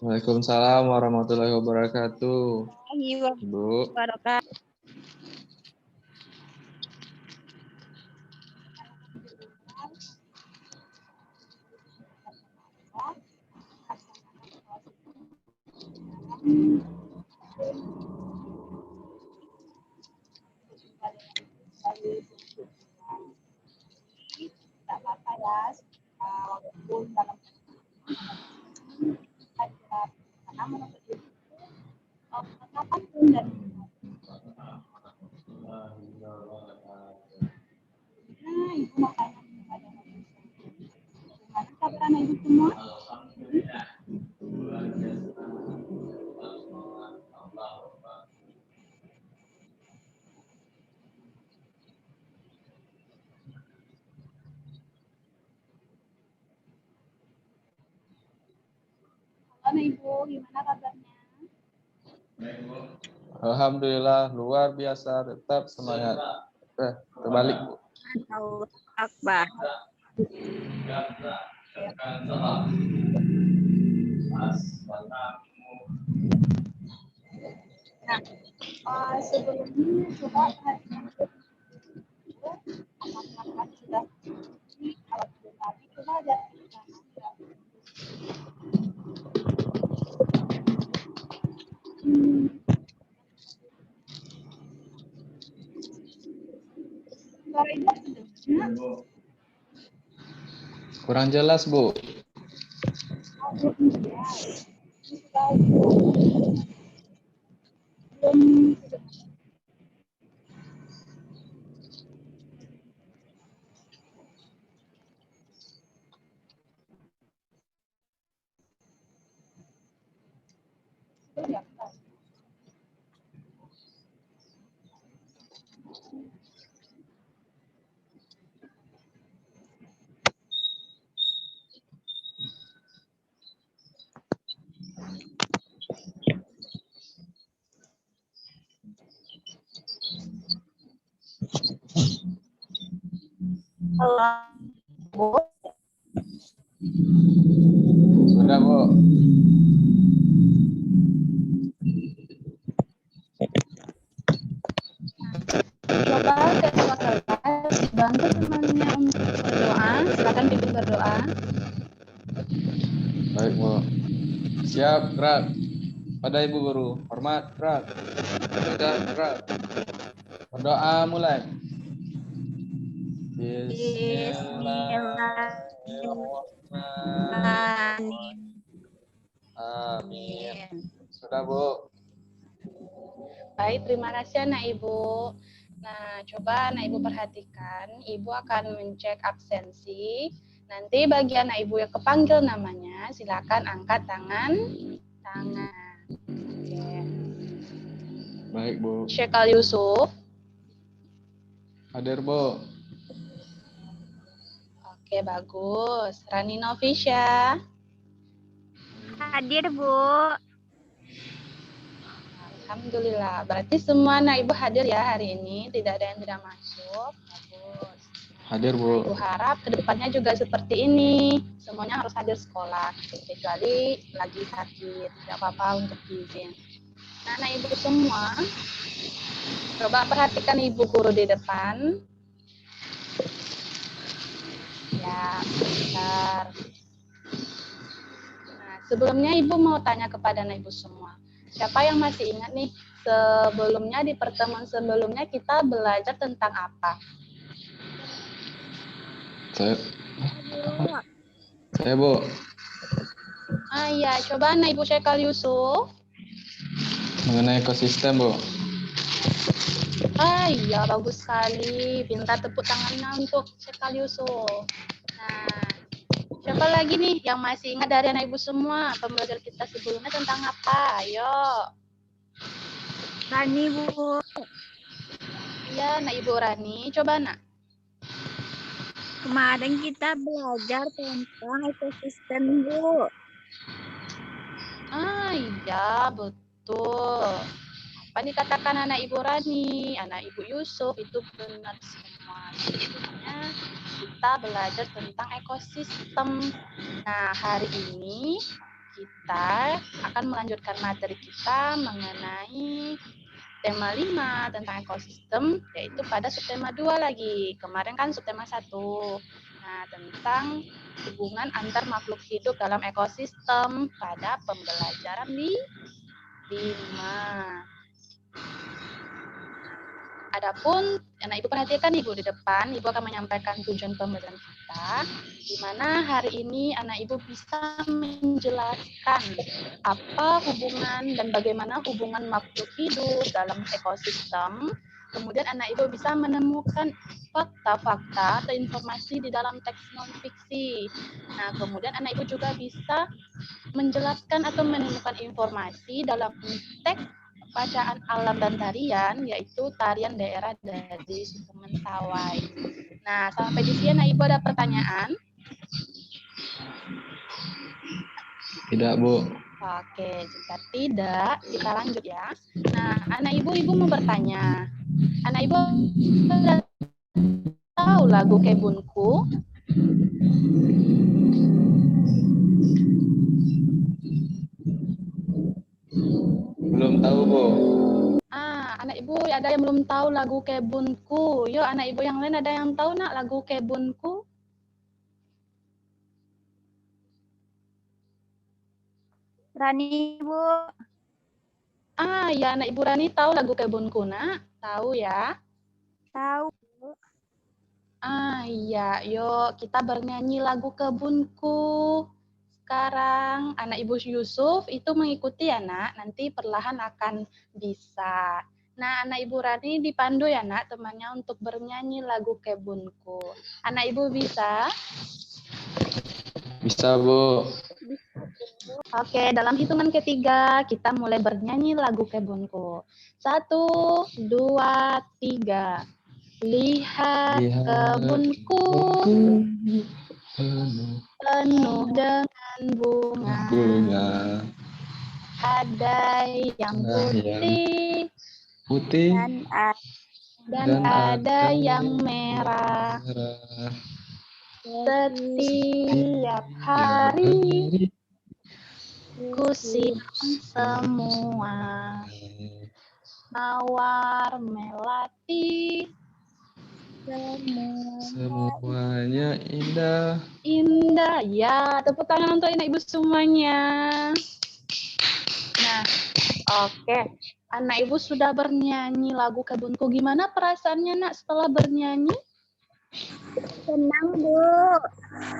Waalaikumsalam warahmatullahi wabarakatuh. Ibu. Halo Ibu, gimana kabarnya? Alhamdulillah luar biasa, tetap semangat. Terbalik, Bu. Allahu Akbar. Nah, sebelumnya coba perhatikan apakah sudah kalau belum lagi coba ada suara Ibu Kurang jelas, Bu. Halo Bu. Sudah, Bu. Coba kedua kelas bantu temannya untuk berdoa. Silakan pimpin berdoa. Baik, Bu. Siap, gerak. Pada Ibu Guru. Hormat, gerak. Sudah, gerak. Berdoa mulai. Bismillahirrahmanirrahim. Amin. Sudah, Bu. Baik, terima kasih anak Ibu. Nah, coba anak Ibu perhatikan, Ibu akan mencek absensi. Nanti bagi anak Ibu yang kepanggil namanya, silakan angkat tangan. Oke. Baik, Bu. Syekal Yusuf. Hadir, Bu. Oke, bagus. Rani Novisha. Hadir, Bu. Alhamdulillah. Berarti semua anak Ibu hadir ya hari ini, tidak ada yang tidak masuk. Bagus. Hadir, Nah, Bu. Ibu harap kedepannya juga seperti ini. Semuanya harus hadir sekolah, kecuali lagi sakit. Tidak apa-apa untuk izin. Nah, anak Ibu semua, coba perhatikan Ibu guru di depan. Ya, bentar. Nah, sebelumnya Ibu mau tanya kepada anak Ibu semua. Siapa yang masih ingat nih, sebelumnya di pertemuan sebelumnya kita belajar tentang apa? Saya, Bu. Ah iya, coba anak Ibu Syekal Yusuf. Mengenai ekosistem, Bu. Ah iya, bagus sekali. Pintar, tepuk tangannya untuk Syekal Yusuf. Nah, siapa lagi nih yang masih ingat dari anak Ibu semua? Pembelajaran kita sebelumnya tentang apa? Ayo. Rani, Bu. Iya, anak Ibu Rani. Coba, nak. Kemarin kita belajar tentang ekosistem, Bu. Ah iya, betul. Apa dikatakan anak Ibu Rani, anak Ibu Yusuf, itu benar semua. Sebetulnya kita belajar tentang ekosistem. Nah, hari ini kita akan melanjutkan materi kita mengenai tema 5 tentang ekosistem, yaitu pada subtema 2 lagi. Kemarin kan subtema 1. Nah, tentang hubungan antar makhluk hidup dalam ekosistem pada pembelajaran di 5. Adapun anak Ibu perhatikan Ibu di depan, Ibu akan menyampaikan tujuan pembelajaran kita, di mana hari ini anak Ibu bisa menjelaskan apa hubungan dan bagaimana hubungan makhluk hidup dalam ekosistem. Kemudian anak Ibu bisa menemukan fakta-fakta atau informasi di dalam teks non-fiksi. Nah, kemudian anak Ibu juga bisa menjelaskan atau menemukan informasi dalam teks bacaan alam dan tarian, yaitu tarian daerah dari suku Mentawai. Nah, sampai di sini anak Ibu ada pertanyaan? Tidak, Bu. Oke, jika tidak, kita lanjut ya. Nah, anak Ibu mau bertanya. Anak Ibu sudah tahu lagu Kebunku? Belum tahu, Bu. Anak Ibu ada yang belum tahu lagu Kebunku. Yuk, anak Ibu yang lain ada yang tahu nak lagu Kebunku? Rani, Bu. Ya, anak Ibu Rani tahu lagu Kebunku, nak? Tahu ya? Tahu. Iya, yuk kita bernyanyi lagu Kebunku. Sekarang anak Ibu Yusuf itu mengikuti ya, nak. Nanti perlahan akan bisa. Nah, anak Ibu Rani dipandu ya, nak, temannya untuk bernyanyi lagu Kebunku. Anak Ibu bisa? Bisa, Bu. Oke, dalam hitungan ketiga kita mulai bernyanyi lagu Kebunku. 1, 2, 3. Lihat kebunku penuh dengan bunga. Ada yang putih dan ada yang merah. Setiap hari ku siram semua. Mawar melati semuanya indah. Indah. Ya, tepuk tangan untuk anak Ibu semuanya. Nah, oke. Anak Ibu sudah bernyanyi lagu Kebunku. Gimana perasaannya, nak, setelah bernyanyi? Senang, Bu.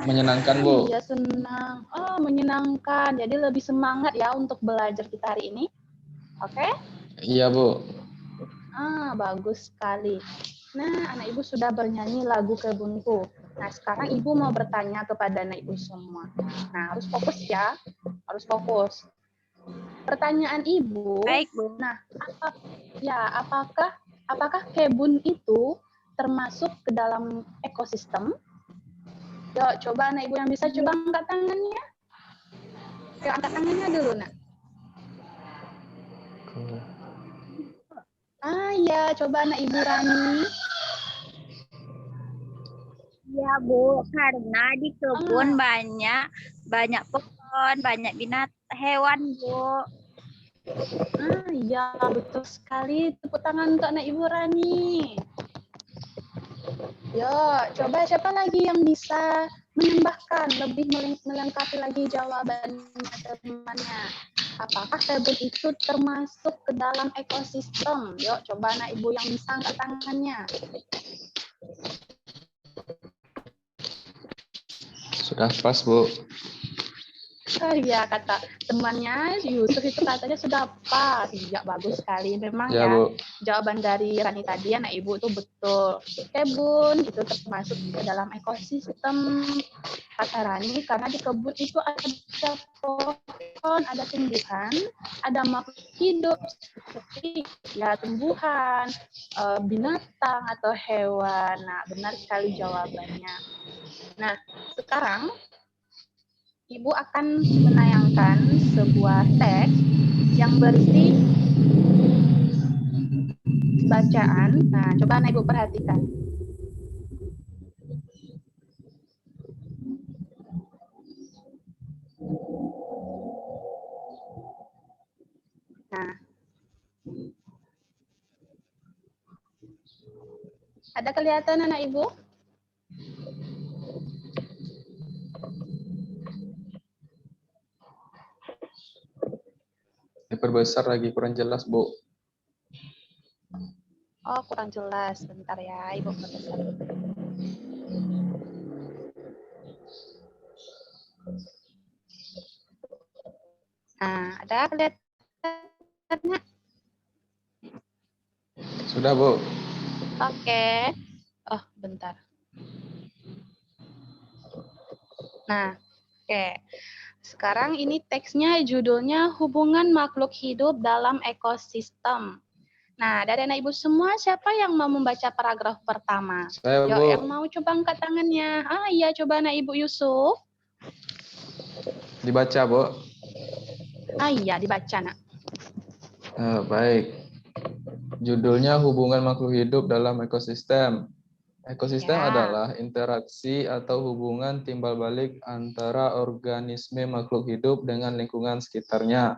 Menyenangkan, Bu. Iya, senang. Oh, menyenangkan. Jadi lebih semangat ya untuk belajar kita hari ini. Oke? Iya, Bu. Bagus sekali. Nah, anak Ibu sudah bernyanyi lagu Kebunku. Nah, sekarang Ibu mau bertanya kepada anak Ibu semua. Nah, harus fokus ya. Harus fokus. Pertanyaan Ibu. Baik, Bu. Nah, apakah kebun itu termasuk ke dalam ekosistem? Yuk, coba anak Ibu yang bisa coba angkat tangannya. Yuk, angkat tangannya dulu, nak. Ya, coba anak Ibu Rani. Ya, Bu, karena di kebun banyak pohon, banyak hewan, Bu. Iya, betul sekali. Tepuk tangan untuk anak Ibu Rani. Yuk, coba siapa lagi yang bisa menambahkan, lebih melengkapi lagi jawabannya temannya. Apakah kebun itu termasuk ke dalam ekosistem? Yuk, coba anak Ibu yang bisa angkat tangannya. Sudah pas, Bu. Ya, kata temannya Yusuf itu katanya sudah pas. Iya, bagus sekali. Memang ya, Bu. jawaban dari Rani tadi anak Ibu itu betul. Kebun itu termasuk ke dalam ekosistem, kata Rani, karena di kebun itu ada pohon, ada tumbuhan, ada makhluk hidup seperti ya tumbuhan, binatang atau hewan. Nah, benar sekali jawabannya. Nah, sekarang Ibu akan menayangkan sebuah teks yang berisi bacaan. Nah, coba anak Ibu perhatikan. Nah, ada kelihatan anak Ibu? Diperbesar lagi, kurang jelas, Bu. Oh, kurang jelas. Bentar ya, Ibu perbesar. Nah, ada kelihatan? Sudah, Bu. Oke. Oh, bentar. Nah, oke. Sekarang ini teksnya judulnya hubungan makhluk hidup dalam ekosistem. Nah, dari anak Ibu semua, siapa yang mau membaca paragraf pertama? Saya, Yuk, Bu. yang mau coba angkat tangannya. Ah, iya, coba anak Ibu Yusuf. Dibaca, Bu. Ah, iya, dibaca, nak. Baik. Judulnya hubungan makhluk hidup dalam ekosistem. Ekosistem Ya. adalah interaksi atau hubungan timbal balik antara organisme makhluk hidup dengan lingkungan sekitarnya.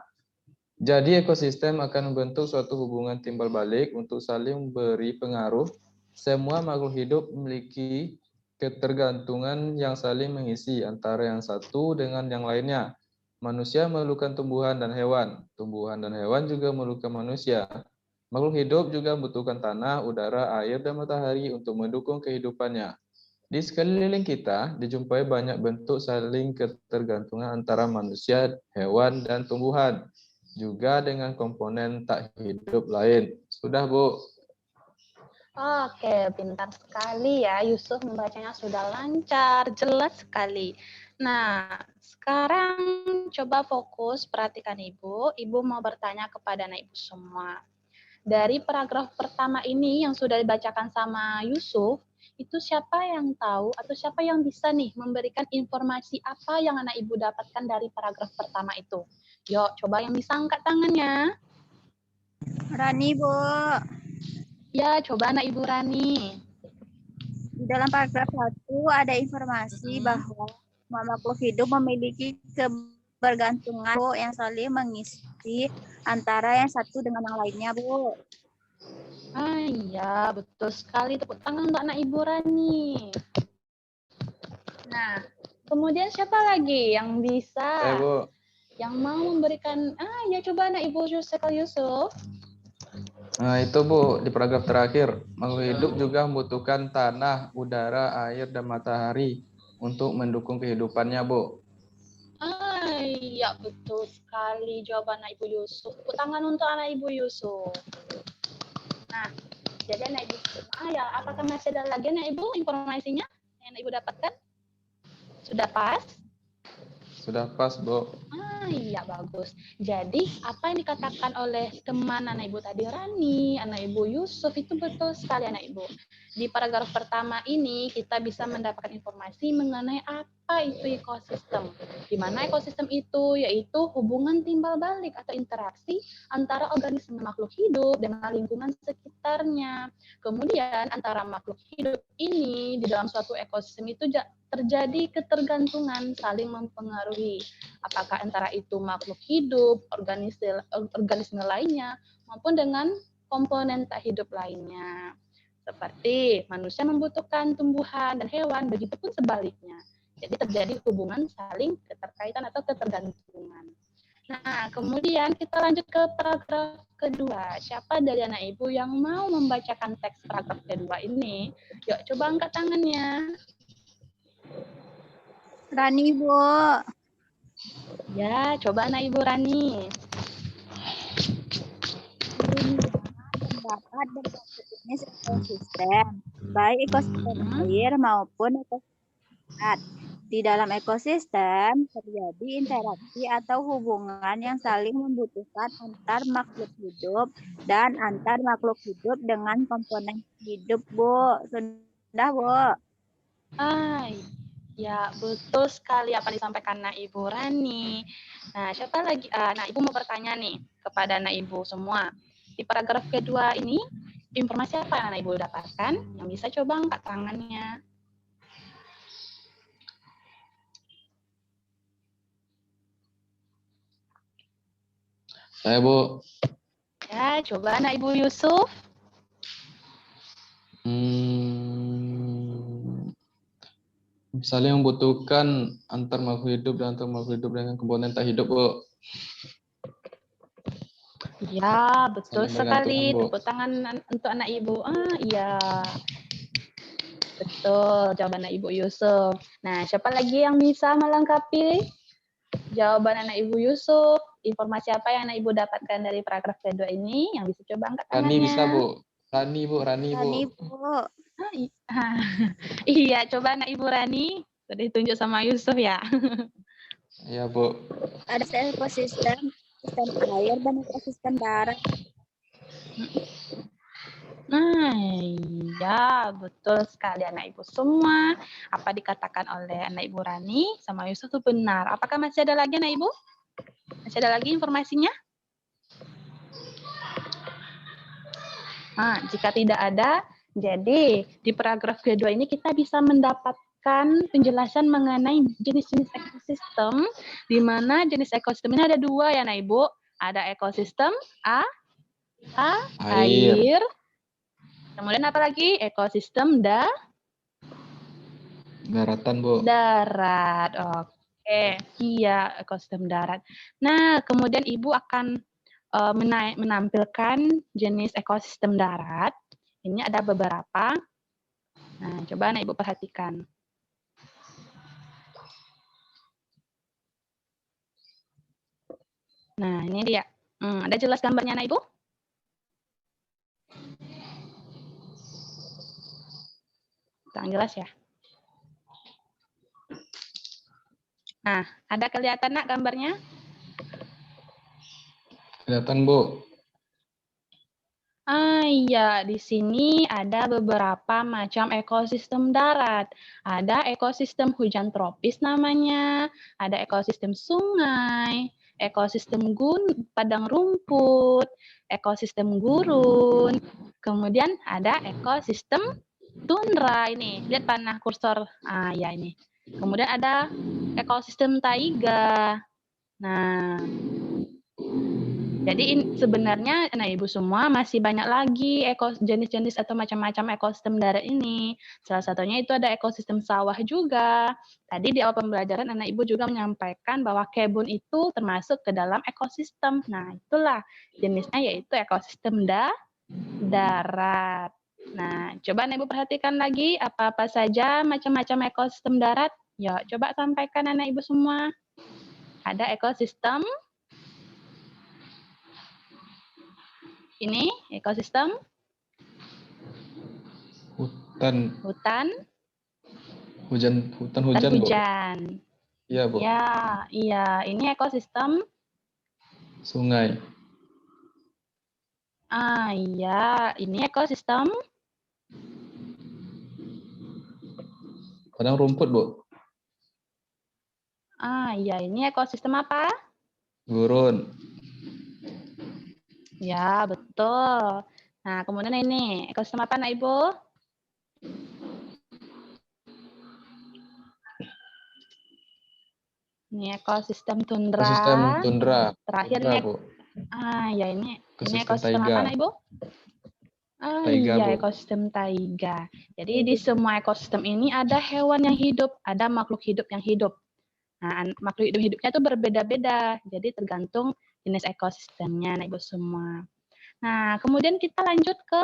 Jadi ekosistem akan membentuk suatu hubungan timbal balik untuk saling memberi pengaruh. Semua makhluk hidup memiliki ketergantungan yang saling mengisi antara yang satu dengan yang lainnya. Manusia memerlukan tumbuhan dan hewan. Tumbuhan dan hewan juga memerlukan manusia. Makhluk hidup juga membutuhkan tanah, udara, air, dan matahari untuk mendukung kehidupannya. Di sekeliling kita dijumpai banyak bentuk saling ketergantungan antara manusia, hewan, dan tumbuhan, juga dengan komponen tak hidup lain. Sudah, Bu? Oke, pintar sekali ya. Yusuf membacanya sudah lancar, jelas sekali. Nah, sekarang coba fokus, perhatikan Ibu. Ibu mau bertanya kepada anak Ibu semua. Dari paragraf pertama ini yang sudah dibacakan sama Yusuf, itu siapa yang tahu atau siapa yang bisa nih memberikan informasi apa yang anak Ibu dapatkan dari paragraf pertama itu? Yuk, coba yang bisa angkat tangannya. Rani, Bu. Ya, coba anak Ibu Rani. Di dalam paragraf 1 ada informasi bahwa semua makhluk hidup memiliki kebergantungan, Bu, yang saling mengisi antara yang satu dengan yang lainnya, Bu. Ah iya, betul sekali. Tepuk tangan untuk anak Ibu Rani. Nah, kemudian siapa lagi yang bisa? Saya, Bu. Yang mau memberikan, ya coba anak Ibu Yusuf. Nah, itu, Bu, di paragraf terakhir. Makhluk hidup juga membutuhkan tanah, udara, air, dan matahari untuk mendukung kehidupannya, Bu. Ah iya, betul sekali jawaban anak Ibu Yusuf. Tepuk tangan untuk anak Ibu Yusuf. Nah, jadi anak Ibu, ya, apakah masih ada lagi anak Ibu informasinya yang anak Ibu dapatkan? Sudah pas? Sudah pas, Bu. Ah iya, bagus. Jadi apa yang dikatakan oleh teman anak Ibu tadi, Rani, anak Ibu Yusuf, itu betul sekali anak Ibu. Di paragraf pertama ini kita bisa mendapatkan informasi mengenai apa itu ekosistem. Di mana ekosistem itu yaitu hubungan timbal balik atau interaksi antara organisme makhluk hidup dengan lingkungan sekitarnya. Kemudian antara makhluk hidup ini di dalam suatu ekosistem itu terjadi ketergantungan saling mempengaruhi. Apakah antara itu makhluk hidup, organisme lainnya, maupun dengan komponen tak hidup lainnya. Seperti manusia membutuhkan tumbuhan dan hewan, begitupun sebaliknya. Jadi terjadi hubungan saling keterkaitan atau ketergantungan. Nah, kemudian kita lanjut ke paragraf kedua. Siapa dari anak ibu yang mau membacakan teks paragraf kedua ini? Yuk, coba angkat tangannya. Rani, Bu. Ya, coba anak Ibu Rani. Terdapat berbagai jenis ekosistem, baik ekosistem air maupun ekosistem darat. Di dalam ekosistem terjadi interaksi atau hubungan yang saling membutuhkan antar makhluk hidup dan antar makhluk hidup dengan komponen hidup, Bu. Sudah, Bu. Ya, betul sekali apa yang disampaikan Nak Ibu Rani. Nah, siapa lagi? Nah, Ibu mau bertanya nih kepada Nak Ibu semua. Di paragraf kedua ini, informasi apa yang Nak Ibu dapatkan? Yang bisa coba angkat tangannya. Saya, Bu. apa? Coba anak Ibu Yusuf. Misalnya membutuhkan antar makhluk hidup dan antar makhluk hidup dengan komponen tak hidup, Bu. Ya, betul Saling sekali. bergantungan, Bu. Tepuk tangan untuk anak Ibu. Iya. Betul, jawaban anak Ibu Yusuf. Nah, siapa lagi yang bisa melengkapi jawaban anak Ibu Yusuf? Informasi apa yang anak Ibu dapatkan dari paragraf kedua ini? Yang bisa coba angkat Rani bisa, tangannya. Bu. Rani, Bu. Rani, Bu. Rani, Bu. Iya, coba anak Ibu Rani. Sudah ditunjuk sama Yusuf ya. Iya, Bu. Ada ekosistem, sistem air, dan ekosistem darat. Nah, iya, betul sekali anak Ibu semua. Apa dikatakan oleh anak Ibu Rani sama Yusuf itu benar. Apakah masih ada lagi anak Ibu? Masih ada lagi informasinya? Nah, jika tidak ada, jadi di paragraf kedua ini kita bisa mendapatkan penjelasan mengenai jenis-jenis ekosistem, di mana jenis ekosistem ini ada dua ya, anak Ibu. Ada ekosistem air. Kemudian apa lagi? Ekosistem Daratan, Bu. darat. Oke, iya ekosistem darat. Nah, kemudian Ibu akan menampilkan jenis ekosistem darat. Ini ada beberapa. Nah, coba anak Ibu perhatikan. Nah, ini dia. Ada jelas gambarnya anak Ibu? Kurang jelas ya? Nah, ada kelihatan nak gambarnya? Kelihatan, Bu. Iya, di sini ada beberapa macam ekosistem darat. Ada ekosistem hujan tropis namanya, ada ekosistem sungai, ekosistem padang rumput, ekosistem gurun, kemudian ada ekosistem tundra ini. Lihat panah kursor. Ya ini. Kemudian ada ekosistem taiga. Nah, jadi sebenarnya anak Ibu semua masih banyak lagi jenis-jenis atau macam-macam ekosistem darat ini. Salah satunya itu ada ekosistem sawah juga. Tadi di awal pembelajaran anak Ibu juga menyampaikan bahwa kebun itu termasuk ke dalam ekosistem. Nah, itulah jenisnya yaitu ekosistem darat. Nah, coba anak Ibu perhatikan lagi apa-apa saja macam-macam ekosistem darat. Ya, coba sampaikan anak Ibu semua. Ada ekosistem ini ekosistem hutan hujan, Bu. Iya, Bu. Ya, iya. Ini ekosistem Sungai. Iya. Ini ekosistem Padang rumput, Bu. Iya. Ini ekosistem apa? Gurun. Ya, betul. Nah, kemudian ini ekosistem apa, Nak Ibu? Ini ekosistem tundra. Ekosistem tundra. Terakhir tundra, ini Bu. ya ini Ekosistem ekosistem taiga. apa, Nak Ibu? Taiga, Iya, Bu. ekosistem taiga. Jadi di semua ekosistem ini ada hewan yang hidup, ada makhluk hidup yang hidup. Nah, makhluk hidupnya itu berbeda-beda. Jadi tergantung jenis ekosistemnya, Nak Ibu semua. Nah, kemudian kita lanjut ke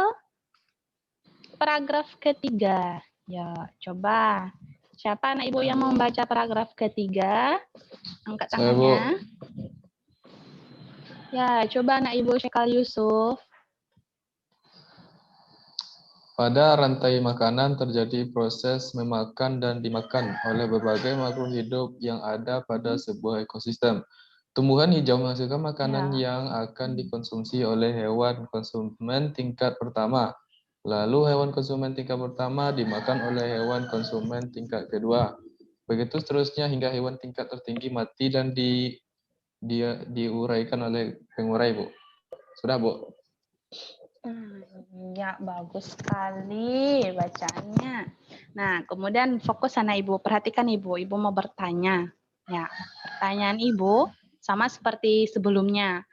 paragraf ketiga. Ya, coba. Siapa anak Ibu yang mau membaca paragraf ketiga? Angkat Saya, Bu. tangannya. Ya, coba anak Ibu Syekal Yusuf. Pada rantai makanan terjadi proses memakan dan dimakan oleh berbagai makhluk hidup yang ada pada sebuah ekosistem. Tumbuhan hijau menghasilkan makanan yang akan dikonsumsi oleh hewan konsumen tingkat pertama. Lalu hewan konsumen tingkat pertama dimakan oleh hewan konsumen tingkat kedua. Begitu seterusnya hingga hewan tingkat tertinggi mati dan diuraikan oleh pengurai, Bu. Sudah, Bu? Ya, bagus sekali bacaannya. Nah, kemudian fokus sana Ibu. Perhatikan Ibu. Ibu mau bertanya. Ya, pertanyaan Ibu sama seperti sebelumnya.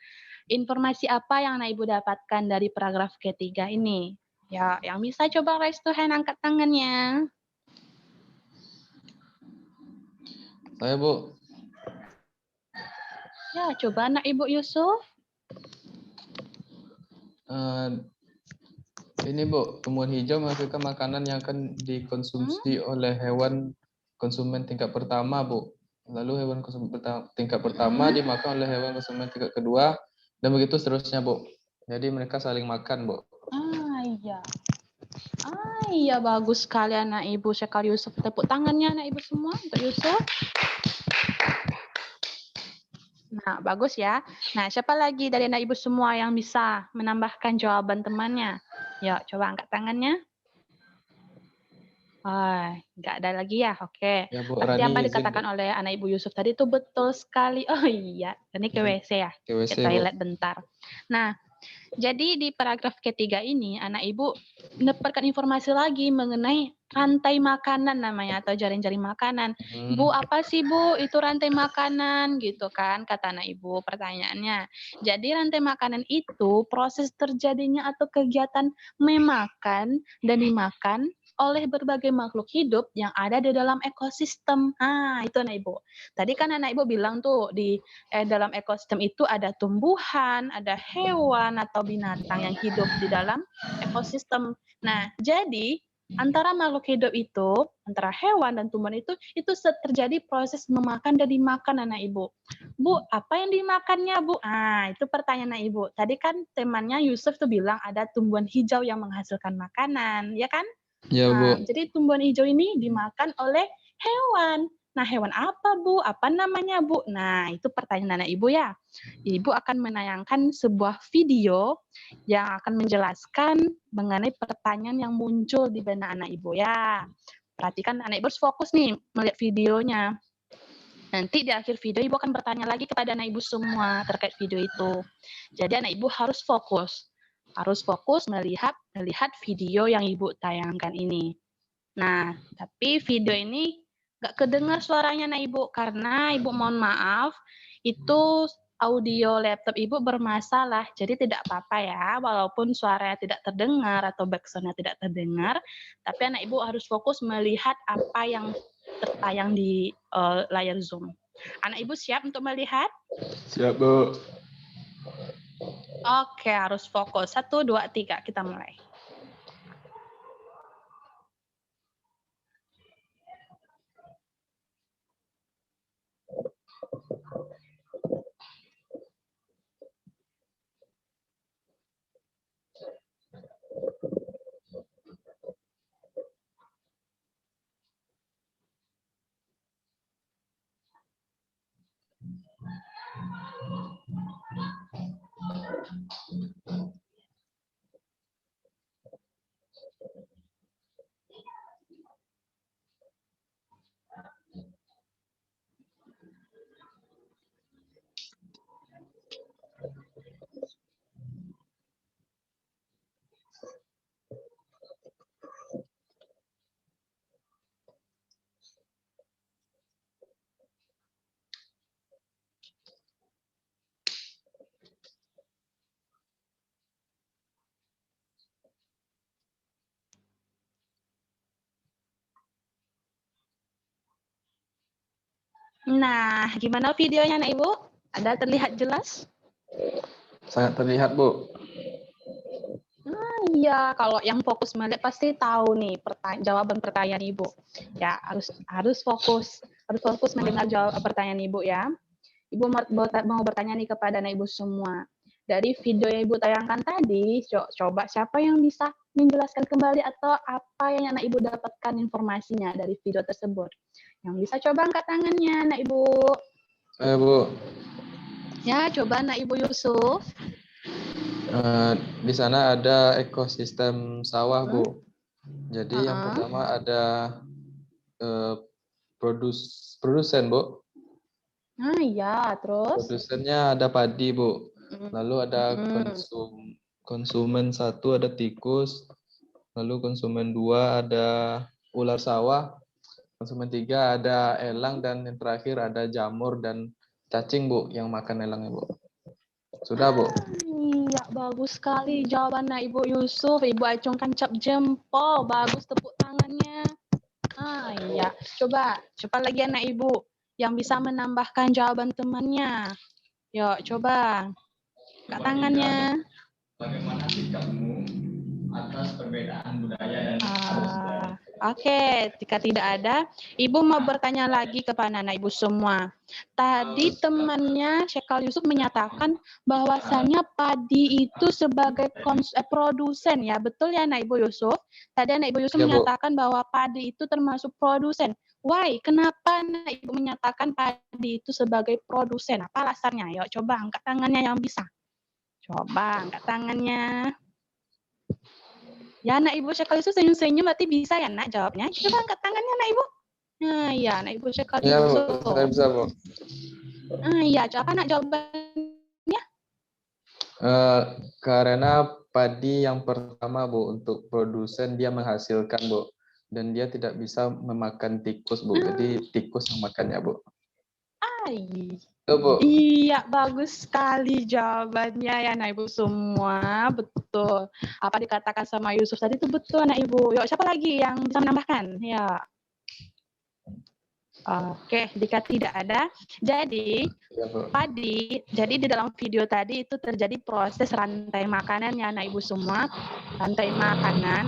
informasi apa yang anak ibu dapatkan dari paragraf ketiga ini? Ya, yang bisa coba raise to hand, angkat tangannya. Saya, Bu. Ya, coba anak ibu Yusuf. Ini, Bu, tumbuhan hijau menghasilkan makanan yang akan dikonsumsi oleh hewan konsumen tingkat pertama, Bu. Lalu hewan konsumen tingkat pertama dimakan oleh hewan konsumen tingkat kedua, dan begitu seterusnya, Bu. Jadi mereka saling makan, Bu. Iya. Iya, bagus sekali anak ibu. Sekali Yusuf, tepuk tangannya anak ibu semua untuk Yusuf. Nah, bagus ya. Nah, siapa lagi dari anak ibu semua yang bisa menambahkan jawaban temannya? Yuk, coba angkat tangannya. Nggak ada lagi ya? Oke. Ya, Bu, Berarti Rani apa izin, dikatakan Bu. oleh anak ibu Yusuf tadi itu betul sekali. Oh iya, ini ke WC ya? Ke WC, Ke toilet Bu. bentar. Nah, jadi di paragraf ketiga ini, anak ibu mendapatkan informasi lagi mengenai rantai makanan namanya, atau jaring-jaring makanan. Bu, apa sih Bu itu rantai makanan gitu kan, kata anak ibu pertanyaannya. Jadi rantai makanan itu proses terjadinya atau kegiatan memakan dan dimakan oleh berbagai makhluk hidup yang ada di dalam ekosistem. Itu anak ibu. Tadi kan anak ibu bilang tuh di dalam ekosistem itu ada tumbuhan, ada hewan atau binatang yang hidup di dalam ekosistem. Nah, jadi antara makhluk hidup itu, antara hewan dan tumbuhan itu terjadi proses memakan dan dimakan anak ibu. Bu, apa yang dimakannya, Bu? Itu pertanyaan anak ibu. Tadi kan temannya Yusuf tuh bilang ada tumbuhan hijau yang menghasilkan makanan, ya kan? Ya, Bu. Jadi tumbuhan hijau ini dimakan oleh hewan. Nah, hewan apa, Bu? Apa namanya, Bu? Nah, itu pertanyaan anak ibu ya. Ibu akan menayangkan sebuah video yang akan menjelaskan mengenai pertanyaan yang muncul di benak anak ibu ya. Perhatikan anak ibu harus fokus nih melihat videonya. Nanti di akhir video ibu akan bertanya lagi kepada anak ibu semua terkait video itu. Jadi anak ibu harus fokus melihat video yang ibu tayangkan ini. Nah, tapi video ini nggak kedengar suaranya anak ibu, karena ibu mohon maaf, itu audio laptop ibu bermasalah. Jadi tidak apa-apa ya, walaupun suaranya tidak terdengar atau backsound-nya tidak terdengar, tapi anak ibu harus fokus melihat apa yang tertayang di layar Zoom. Anak ibu siap untuk melihat? Siap, Bu. Oke, harus fokus. 1, 2, 3, kita mulai. Nah, gimana videonya anak ibu? Ada terlihat jelas? Sangat terlihat, Bu. Iya, kalau yang fokus melihat pasti tahu nih jawaban pertanyaan ibu. Ya, harus fokus mendengar pertanyaan ibu ya. Ibu mau bertanya nih kepada anak ibu semua. Dari video yang ibu tayangkan tadi, coba siapa yang bisa menjelaskan kembali atau apa yang anak ibu dapatkan informasinya dari video tersebut. Yang bisa coba angkat tangannya anak ibu. Saya, Bu. Ya, coba anak ibu Yusuf. Di sana ada ekosistem sawah, Bu. Jadi yang pertama ada produsen, Bu. Iya, terus? Produsennya ada padi, Bu. Lalu ada konsumen 1 ada tikus. Lalu konsumen 2 ada ular sawah. Konsumen 3 ada elang, dan yang terakhir ada jamur dan cacing, Bu, yang makan elangnya, Bu. Sudah, Bu? Iya, bagus sekali jawabannya Ibu Yusuf. Ibu acungkan cap jempol. Bagus tepuk tangannya. Iya. Coba lagi anak Ibu yang bisa menambahkan jawaban temannya. Yuk, coba. Angkat tangannya. Bagaimana sikapmu atas perbedaan budaya dan Oke, jika tidak ada, Ibu mau bertanya lagi kepada anak Ibu semua. Tadi temannya Syekal Yusuf menyatakan bahwasannya padi itu sebagai produsen, ya betul ya anak Ibu Yusuf? Tadi anak Ibu Yusuf Ya, Bu. menyatakan bahwa padi itu termasuk produsen. Why? Kenapa anak Ibu menyatakan padi itu sebagai produsen? Apa alasannya? Yuk coba angkat tangannya yang bisa. Coba angkat tangannya. Ya, anak Ibu Syekal Yusuf senyum-senyum berarti bisa ya, nak jawabnya. Coba angkat tangannya, anak Ibu. Nah, iya, anak Ibu Syekal Ya, Bu. Yusuf. Saya bisa, Bu. Iya, apa nak jawabannya? Karena padi yang pertama, Bu, untuk produsen dia menghasilkan, Bu. Dan dia tidak bisa memakan tikus, Bu. Jadi tikus yang makannya, Bu. Itu, Bu. Iya, bagus sekali jawabannya ya, anak Ibu semua. Betul. Apa dikatakan sama Yusuf tadi itu betul, anak Ibu. Yuk, siapa lagi yang bisa menambahkan? Ya. Oke, jika tidak ada, jadi Ya, Bu. padi, jadi di dalam video tadi itu terjadi proses rantai makanan ya anak Ibu semua, rantai makanan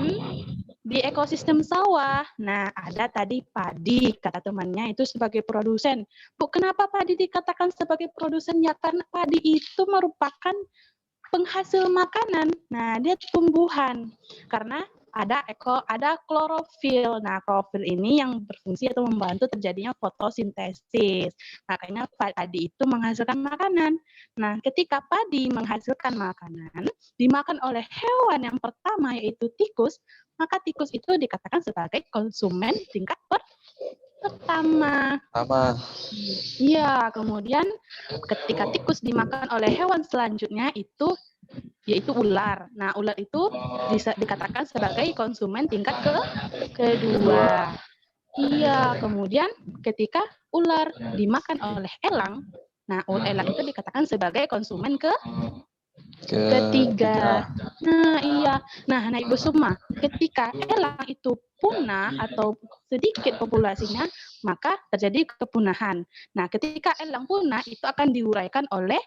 di ekosistem sawah. Nah, ada tadi padi, kata temannya itu sebagai produsen. Bu, kenapa padi dikatakan sebagai produsen? Ya karena padi itu merupakan penghasil makanan. Nah, dia tumbuhan. Karena ada klorofil. Nah, klorofil ini yang berfungsi atau membantu terjadinya fotosintesis. Makanya padi itu menghasilkan makanan. Nah, ketika padi menghasilkan makanan, dimakan oleh hewan yang pertama yaitu tikus, maka tikus itu dikatakan sebagai konsumen tingkat pertama. Sama. Iya, kemudian ketika tikus dimakan oleh hewan selanjutnya itu yaitu ular. Nah, ular itu bisa dikatakan sebagai konsumen tingkat kedua. Iya, kemudian ketika ular dimakan oleh elang, nah elang itu dikatakan sebagai konsumen ketiga. Nah, iya. Nah, Ibu Sukma, ketika elang itu punah atau sedikit populasinya, maka terjadi kepunahan. Nah, ketika elang punah, itu akan diuraikan oleh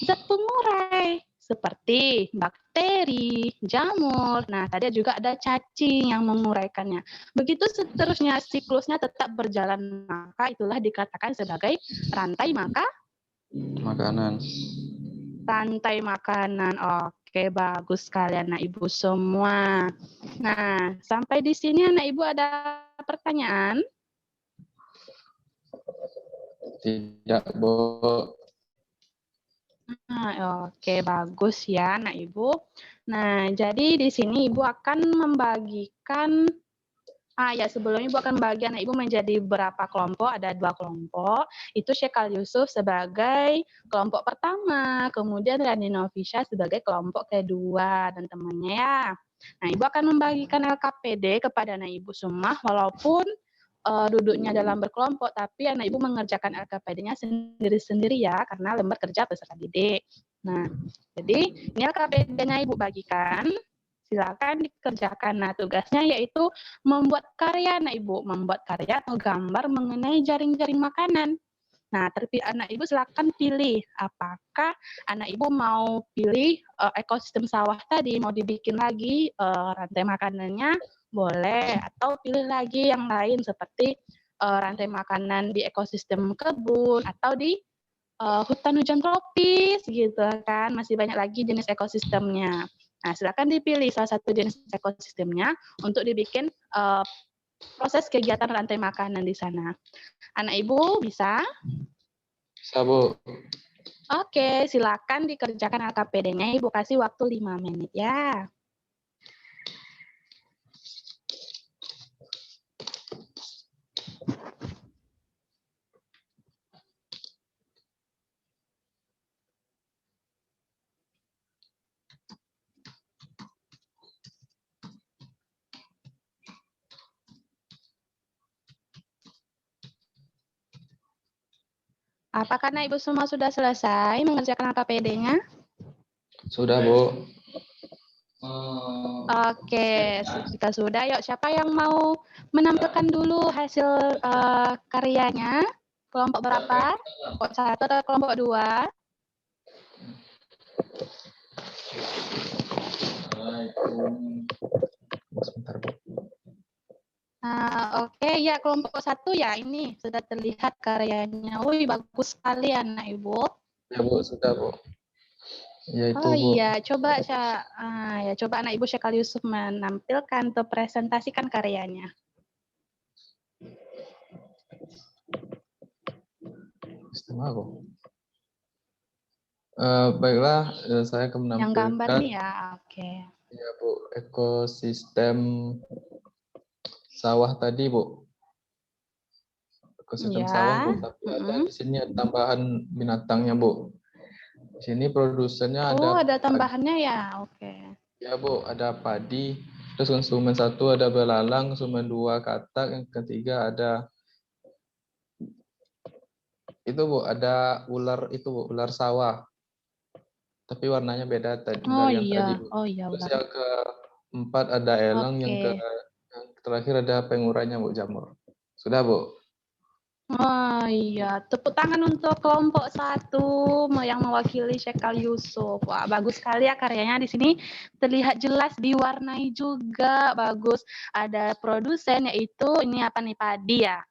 zat pengurai seperti bakteri, jamur. Nah, tadi juga ada cacing yang menguraikannya. Begitu seterusnya siklusnya tetap berjalan, maka itulah dikatakan sebagai rantai Makanan. rantai makanan. Oke, bagus sekalian anak Ibu semua. Nah, sampai di sini anak Ibu ada pertanyaan? Tidak, Bu. Oke, bagus ya, Nak Ibu. Nah, jadi di sini Ibu akan membagikan, sebelumnya Ibu akan membagi anak Ibu menjadi berapa kelompok, ada 2 kelompok. Itu Syekal Yusuf sebagai kelompok pertama, kemudian Rani Novisha sebagai kelompok kedua, dan temannya ya. Nah, Ibu akan membagikan LKPD kepada anak Ibu semua, walaupun duduknya dalam berkelompok, tapi anak Ibu mengerjakan LKPD-nya sendiri-sendiri ya, karena lembar kerja peserta didik. Nah, jadi ini LKPD-nya Ibu bagikan, silakan dikerjakan. Nah, tugasnya yaitu membuat karya, anak Ibu, membuat karya atau gambar mengenai jaring-jaring makanan. Nah, anak Ibu silakan pilih apakah anak Ibu mau pilih ekosistem sawah tadi, mau dibikin lagi rantai makanannya, boleh, atau pilih lagi yang lain seperti rantai makanan di ekosistem kebun atau di hutan hujan tropis gitu kan, masih banyak lagi jenis ekosistemnya. Nah, silakan dipilih salah satu jenis ekosistemnya untuk dibikin proses kegiatan rantai makanan di sana. Anak Ibu bisa? Bisa, Bu. Oke, silakan dikerjakan LKPD-nya. Ibu kasih waktu 5 menit ya. Apakah anak ibu semua sudah selesai mengerjakan KPD-nya? Sudah, Bu. Oke, jika sudah, yuk siapa yang mau menampilkan dulu hasil karyanya? Kelompok berapa? Kelompok 1 atau kelompok 2? Sebentar, Bu. Oke, ya kelompok 1 ya, ini sudah terlihat karyanya. Wih, bagus sekali anak ibu. Ya, Bu, sudah, Bu. Ya, itu, Oh Bu. iya, coba coba anak ibu Syekal Yusuf menampilkan atau presentasikan karyanya. Sistem aku. Baiklah, saya akan Yang gambar menampilkan nih ya, oke. ya, Bu, ekosistem sawah tadi, Bu. Ekosistem sawah, Bu, Ya. tapi ada di sini ada tambahan binatangnya, Bu. Di sini produsennya Oh, ada ada tambahannya ya, oke. ya, Bu, ada padi, terus konsumen 1 ada belalang, konsumen 2 katak, yang ketiga ada itu, Bu, ada ular itu, Bu, ular sawah. Tapi warnanya beda Oh dari yang tadi, iya, Bu. oh iya Terus ular. yang keempat ada elang, yang Oke. yang terakhir ada pengurainya, Bu, jamur. Sudah, Bu? Oh iya, tepuk tangan untuk kelompok 1 yang mewakili Syekal Yusuf. Wah, bagus sekali ya karyanya di sini. Terlihat jelas diwarnai juga, bagus. Ada produsen yaitu ini apa nih, padi ya?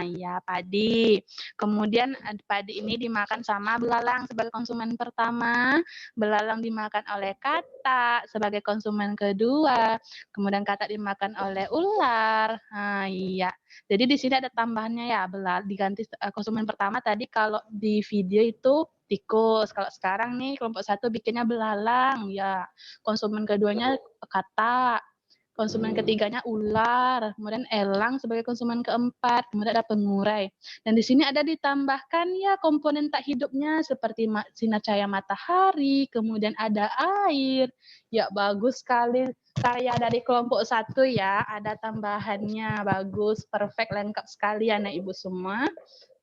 Iya, padi. Kemudian padi ini dimakan sama belalang sebagai konsumen pertama, belalang dimakan oleh katak sebagai konsumen kedua, kemudian katak dimakan oleh ular. Iya. Jadi di sini ada tambahannya ya, diganti konsumen pertama tadi kalau di video itu tikus, kalau sekarang nih kelompok 1 bikinnya belalang, ya. Konsumen keduanya katak, konsumen ketiganya ular, kemudian elang sebagai konsumen keempat, kemudian ada pengurai. Dan di sini ada ditambahkan ya komponen tak hidupnya seperti sinar cahaya matahari, kemudian ada air. Ya, bagus sekali karya dari kelompok 1 ya, ada tambahannya, bagus, perfect, lengkap sekali anak ibu semua.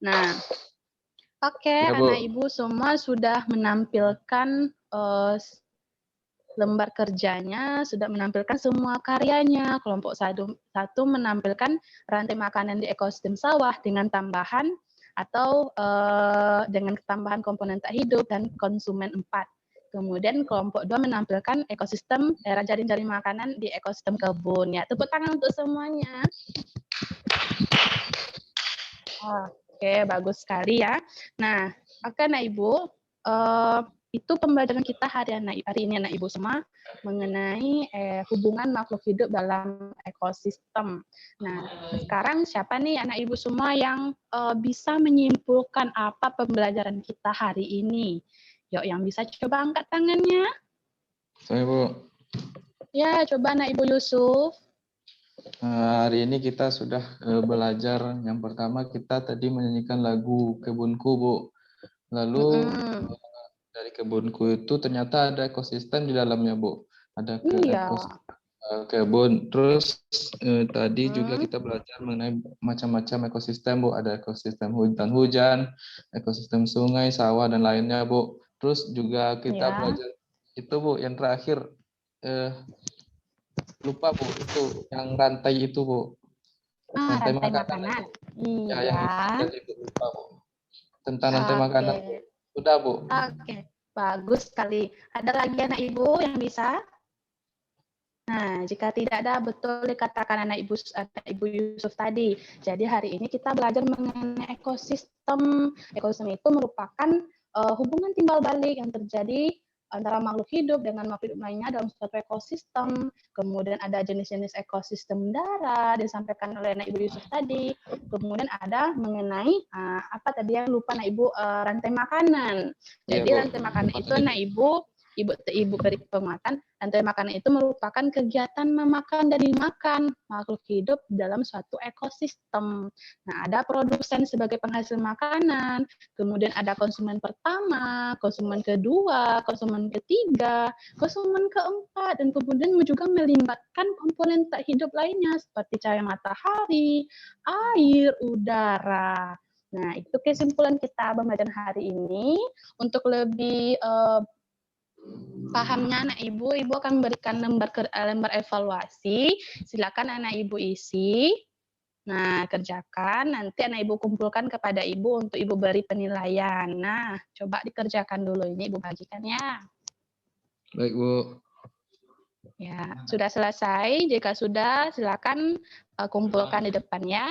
Nah, oke, Ya, Bu. anak ibu semua sudah menampilkan lembar kerjanya, sudah menampilkan semua karyanya. Kelompok 1 menampilkan rantai makanan di ekosistem sawah dengan tambahan atau dengan tambahan komponen tak hidup dan konsumen 4. Kemudian kelompok 2 menampilkan ekosistem daerah jaring-jaring makanan di ekosistem kebun. Ya, tepuk tangan untuk semuanya. Oke, bagus sekali ya. Nah, oke anak ibu, itu pembelajaran kita hari ini anak ibu semua mengenai hubungan makhluk hidup dalam ekosistem. Nah, sekarang siapa nih anak ibu semua yang bisa menyimpulkan apa pembelajaran kita hari ini? Yuk, yang bisa coba angkat tangannya. Saya, Bu. Ya, coba anak ibu Yusuf. Hari ini kita sudah belajar. Yang pertama kita tadi menyanyikan lagu Kebunku, Bu. Lalu dari kebunku itu ternyata ada ekosistem di dalamnya, Bu. Ada Iya. kebun. Terus tadi juga kita belajar mengenai macam-macam ekosistem, Bu. Ada ekosistem hutan-hujan, ekosistem sungai, sawah, dan lainnya, Bu. Terus juga kita belajar itu, Bu, yang terakhir lupa, Bu, itu yang rantai itu, Bu. Rantai makanan. Iya. Ya, yang tadi lupa, Bu. Tentang rantai makanan. Oke. Sudah, Bu. Oke, bagus sekali. Ada lagi anak ibu yang bisa? Nah, jika tidak ada, betul dikatakan anak ibu Yusuf tadi. Jadi hari ini kita belajar mengenai ekosistem. Ekosistem itu merupakan hubungan timbal balik yang terjadi antara makhluk hidup dengan makhluk hidup lainnya dalam suatu ekosistem. Kemudian ada jenis-jenis ekosistem darat disampaikan oleh anak ibu Yusuf tadi. Kemudian ada mengenai apa tadi yang lupa anak ibu, rantai makanan. Jadi Ya, Bu. rantai makanan itu anak ibu beri penguatan. Rantai makanan itu merupakan kegiatan memakan dan dimakan makhluk hidup dalam suatu ekosistem. Nah, ada produsen sebagai penghasil makanan, kemudian ada konsumen pertama, konsumen kedua, konsumen ketiga, konsumen keempat, dan kemudian juga melibatkan komponen tak hidup lainnya seperti cahaya matahari, air, udara. Nah, itu kesimpulan kita pembelajaran hari ini. Untuk lebih pahamnya anak ibu akan memberikan lembar evaluasi. Silakan anak ibu isi. Nah, kerjakan. Nanti anak ibu kumpulkan kepada ibu untuk ibu beri penilaian. Nah, coba dikerjakan dulu. Ini ibu bagikan ya. Baik, Bu. Ya, sudah selesai. Jika sudah, silakan kumpulkan di depan ya.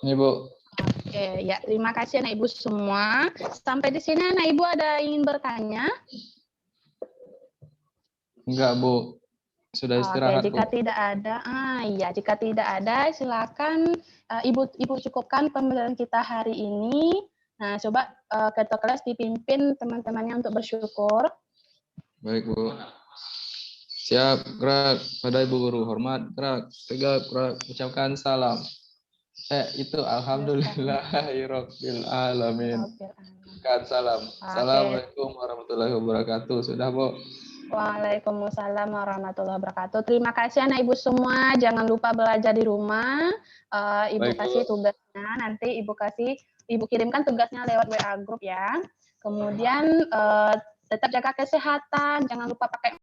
Ini, Bu. Oke, ya terima kasih anak ibu semua. Sampai di sini anak ibu ada ingin bertanya? Enggak, Bu. Sudah istirahat, Oke, jika Bu. tidak ada, jika tidak ada, silakan ibu cukupkan pembelajaran kita hari ini. Nah, coba ketua kelas dipimpin teman-temannya untuk bersyukur. Baik, Bu. Siap, gerak. Pada Ibu Guru hormat, gerak. Tegak, gerak. Ucapkan salam. Itu alhamdulillahirabbil alamin. Ucapkan salam. Assalamualaikum warahmatullahi wabarakatuh. Sudah, Bu? Waalaikumsalam warahmatullahi wabarakatuh. Terima kasih anak ibu semua. Jangan lupa belajar di rumah. Ibu Baik, kasih Bu. tugasnya. Nanti ibu kirimkan tugasnya lewat WA group ya. Kemudian tetap jaga kesehatan. Jangan lupa pakai